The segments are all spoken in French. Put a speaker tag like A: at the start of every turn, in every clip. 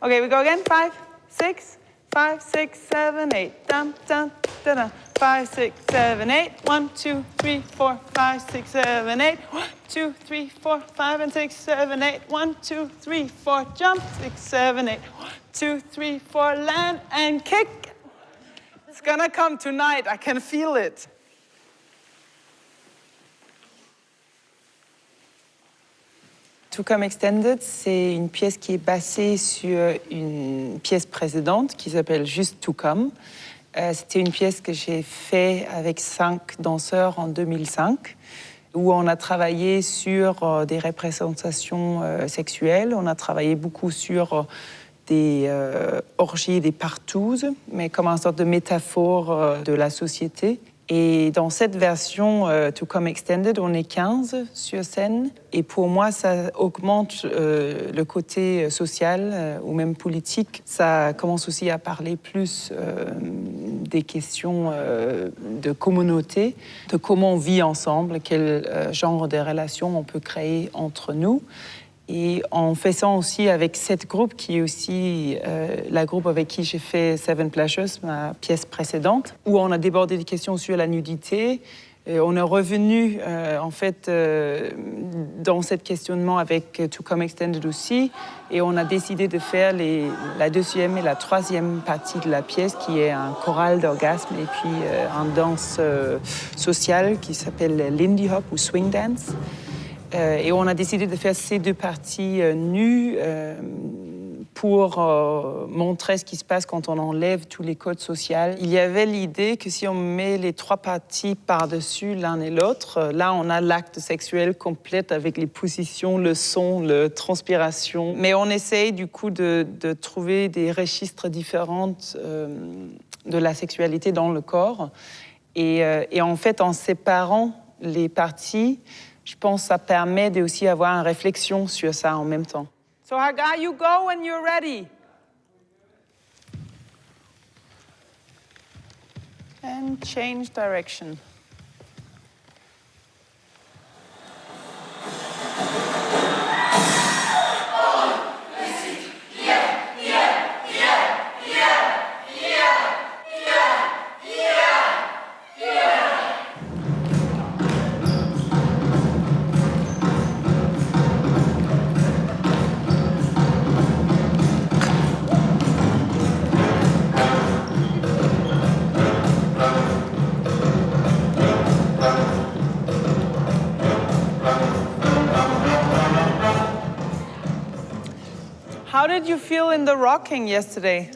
A: Okay, we go again. 5, 6, 5, 6, 7, 8. Dum, dum, dum, dum. 5, 6, 7, 8. 1, 2, 3, 4, 5, 6, 7, 8. 1, 2, 3, 4, 5, and 6, 7, 8. 1, 2, 3, 4, jump. 6, 7, 8. 1, 2, 3, 4, land and kick. It's gonna come tonight. I can feel it. To Come Extended, c'est une pièce qui est basée sur une pièce précédente qui s'appelle Juste To Come. C'était une pièce que j'ai faite avec 5 danseurs en 2005, où on a travaillé sur des représentations sexuelles. On a travaillé beaucoup sur des orgies, des partouzes, mais comme une sorte de métaphore de la société. Et dans cette version To Come Extended, on est 15 sur scène. Et pour moi, ça augmente le côté social ou même politique. Ça commence aussi à parler plus des questions de communauté, de comment on vit ensemble, quel genre de relations on peut créer entre nous. Et en faisant aussi avec cette groupe, qui est aussi la groupe avec qui j'ai fait Seven Pleasures, ma pièce précédente, où on a débordé des questions sur la nudité. On est revenu en fait dans ce questionnement avec To Come Extended aussi, et on a décidé de faire la deuxième et la troisième partie de la pièce, qui est un choral d'orgasme et puis un danse sociale qui s'appelle Lindy Hop ou Swing Dance. Et on a décidé de faire ces deux parties nues pour montrer ce qui se passe quand on enlève tous les codes sociaux. Il y avait l'idée que si on met les 3 parties par-dessus l'un et l'autre, là on a l'acte sexuel complet avec les positions, le son, la transpiration. Mais on essaye du coup de trouver des registres différents de la sexualité dans le corps. Et en fait, en séparant les parties, je pense que ça permet de aussi avoir une réflexion sur ça en même temps. So Hagar, you go when you're ready. And change direction. How did you feel in the rocking yesterday?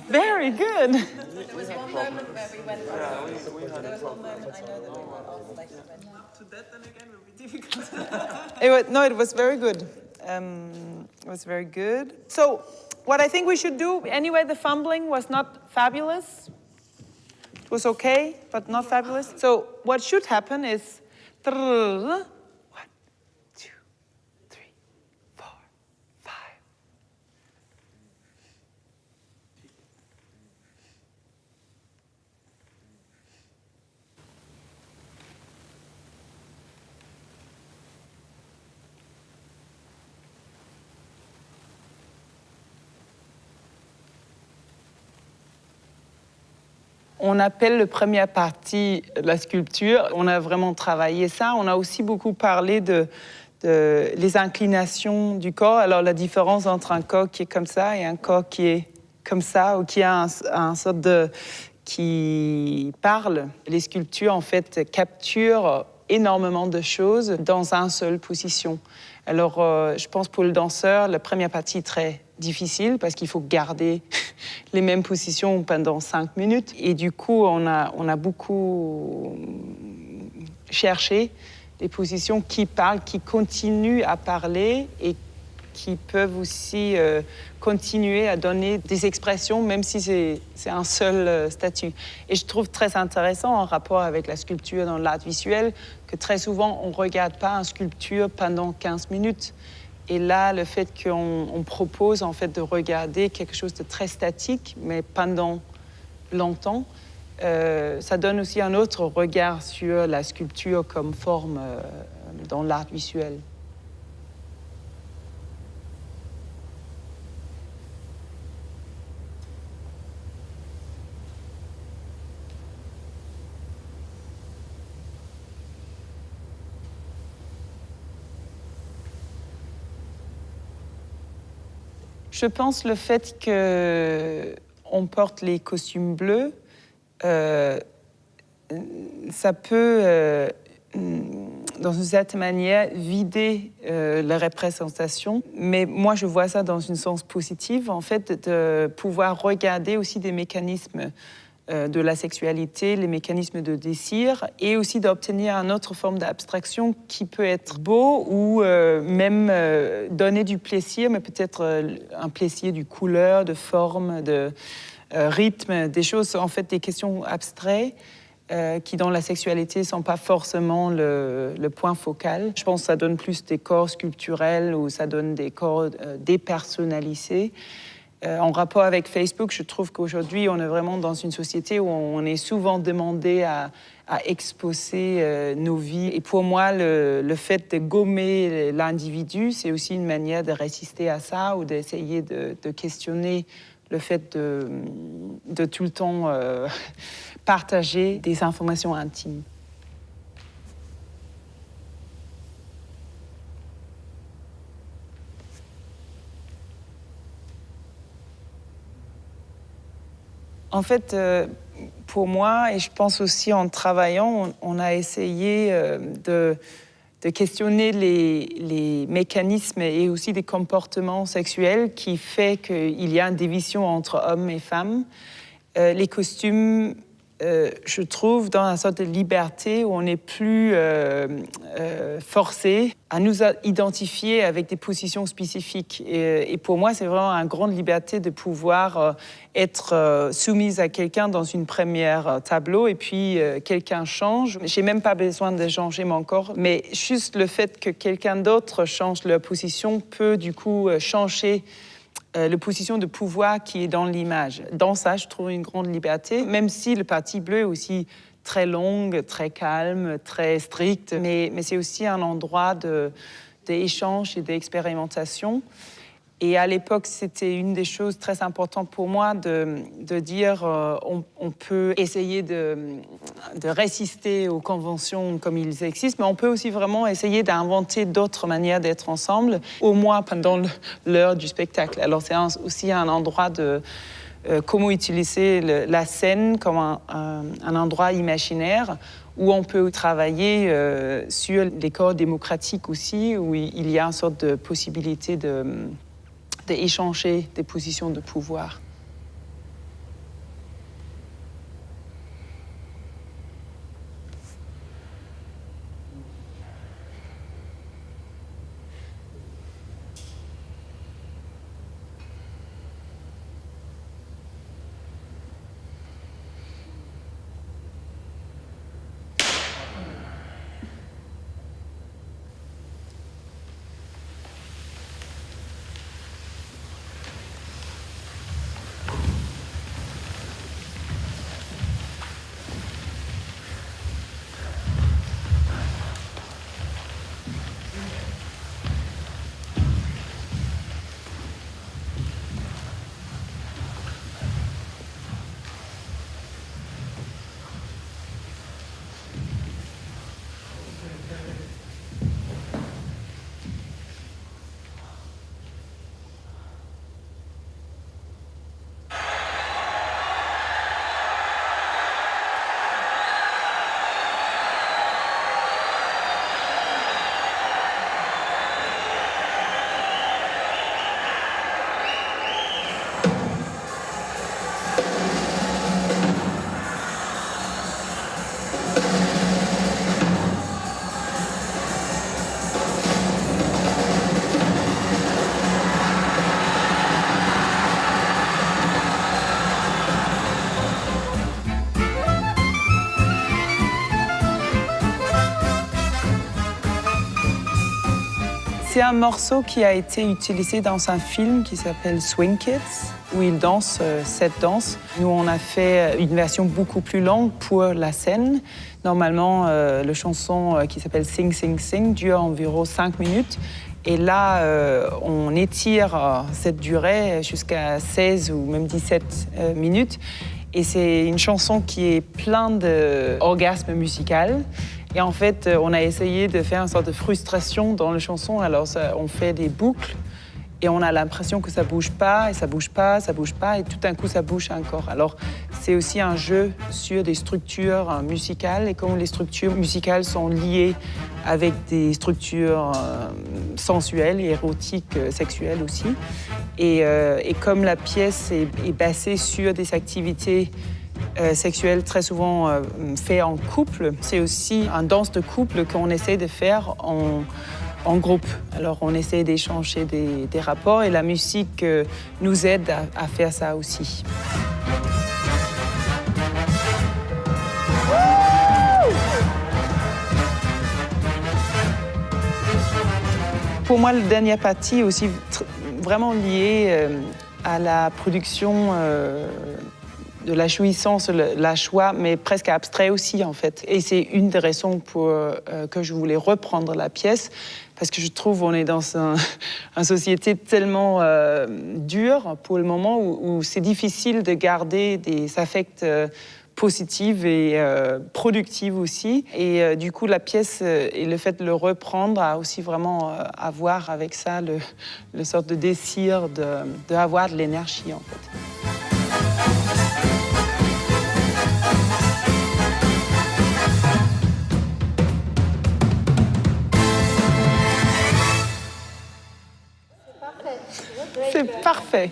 A: Very good.
B: There was one moment where we went there was one moment I know that we went off like
A: To that then again will be difficult. No, it was very good. It was very good. So, what I think we should do, anyway, the fumbling was not fabulous. It was okay, but not fabulous. So, what should happen is 1, 2, 3, 4, 5. On appelle la première partie la sculpture. On a vraiment travaillé ça. On a aussi beaucoup parlé de les inclinations du corps. Alors, la différence entre un corps qui est comme ça et un corps qui est comme ça, ou qui a un sorte de... qui parle. Les sculptures, en fait, capturent énormément de choses dans une seule position. Alors, je pense pour le danseur, la première partie est très difficile parce qu'il faut garder les mêmes positions pendant 5 minutes. Et du coup, on a beaucoup cherché des positions qui parlent, qui continuent à parler et qui peuvent aussi continuer à donner des expressions, même si c'est un seul statut. Et je trouve très intéressant en rapport avec la sculpture dans l'art visuel que très souvent, on ne regarde pas une sculpture pendant 15 minutes. Et là, le fait qu'on propose en fait de regarder quelque chose de très statique, mais pendant longtemps, ça donne aussi un autre regard sur la sculpture comme forme dans l'art visuel. Je pense le fait qu'on porte les costumes bleus, ça peut, dans une certaine manière, vider la représentation. Mais moi, je vois ça dans un sens positif, en fait, de pouvoir regarder aussi des mécanismes de la sexualité, les mécanismes de désir, et aussi d'obtenir une autre forme d'abstraction qui peut être beau ou même donner du plaisir, mais peut-être un plaisir de couleur, de forme, de rythme, des choses, en fait, des questions abstraites qui, dans la sexualité, ne sont pas forcément le point focal. Je pense que ça donne plus des corps sculpturels ou ça donne des corps dépersonnalisés. En rapport avec Facebook, je trouve qu'aujourd'hui, on est vraiment dans une société où on est souvent demandé à exposer nos vies. Et pour moi, le fait de gommer l'individu, c'est aussi une manière de résister à ça ou d'essayer de questionner le fait de tout le temps partager des informations intimes. En fait, pour moi, et je pense aussi en travaillant, on a essayé de questionner les mécanismes et aussi des comportements sexuels qui fait qu'il y a une division entre hommes et femmes. Les costumes, je trouve, dans une sorte de liberté où on n'est plus forcé à nous identifier avec des positions spécifiques. Et pour moi, c'est vraiment une grande liberté de pouvoir être soumise à quelqu'un dans une première tableau et puis quelqu'un change. J'ai même pas besoin de changer mon corps, mais juste le fait que quelqu'un d'autre change leur position peut du coup changer la position de pouvoir qui est dans l'image. Dans ça, je trouve une grande liberté, même si le parti bleu est aussi très long, très calme, très strict, mais c'est aussi un endroit d'échange et d'expérimentation. Et à l'époque, c'était une des choses très importantes pour moi de dire on peut essayer de résister aux conventions comme ils existent, mais on peut aussi vraiment essayer d'inventer d'autres manières d'être ensemble, au moins pendant l'heure du spectacle. Alors c'est aussi un endroit de comment utiliser la scène comme un endroit imaginaire où on peut travailler sur les corps démocratiques aussi, où il y a une sorte de possibilité d'échanger des positions de pouvoir. C'est un morceau qui a été utilisé dans un film qui s'appelle Swing Kids, où ils dansent cette danse. Nous, on a fait une version beaucoup plus longue pour la scène. Normalement, la chanson qui s'appelle Sing, Sing, Sing dure environ 5 minutes. Et là, on étire cette durée jusqu'à 16 ou même 17 minutes. Et c'est une chanson qui est pleine d'orgasmes musicaux. Et en fait, on a essayé de faire une sorte de frustration dans la chanson. Alors, on fait des boucles Et on a l'impression que ça bouge pas, et ça bouge pas, ça bouge pas, et tout d'un coup, ça bouge encore. Alors, c'est aussi un jeu sur des structures musicales, et comment les structures musicales sont liées avec des structures sensuelles et érotiques, sexuelles aussi. Et comme la pièce est basée sur des activités sexuelles très souvent faites en couple, c'est aussi un danse de couple qu'on essaie de faire en groupe. Alors on essaie d'échanger des rapports et la musique nous aide à faire ça aussi. Pour moi, la dernière partie est aussi vraiment liée à la production de la jouissance, la joie, mais presque abstrait aussi en fait. Et c'est une des raisons pour que je voulais reprendre la pièce, parce que je trouve qu'on est dans une société tellement dure pour le moment où c'est difficile de garder des affects positifs et productifs aussi. Et du coup, la pièce et le fait de le reprendre a aussi vraiment à voir avec ça, le sorte de désir d'avoir de l'énergie en fait. C'est parfait.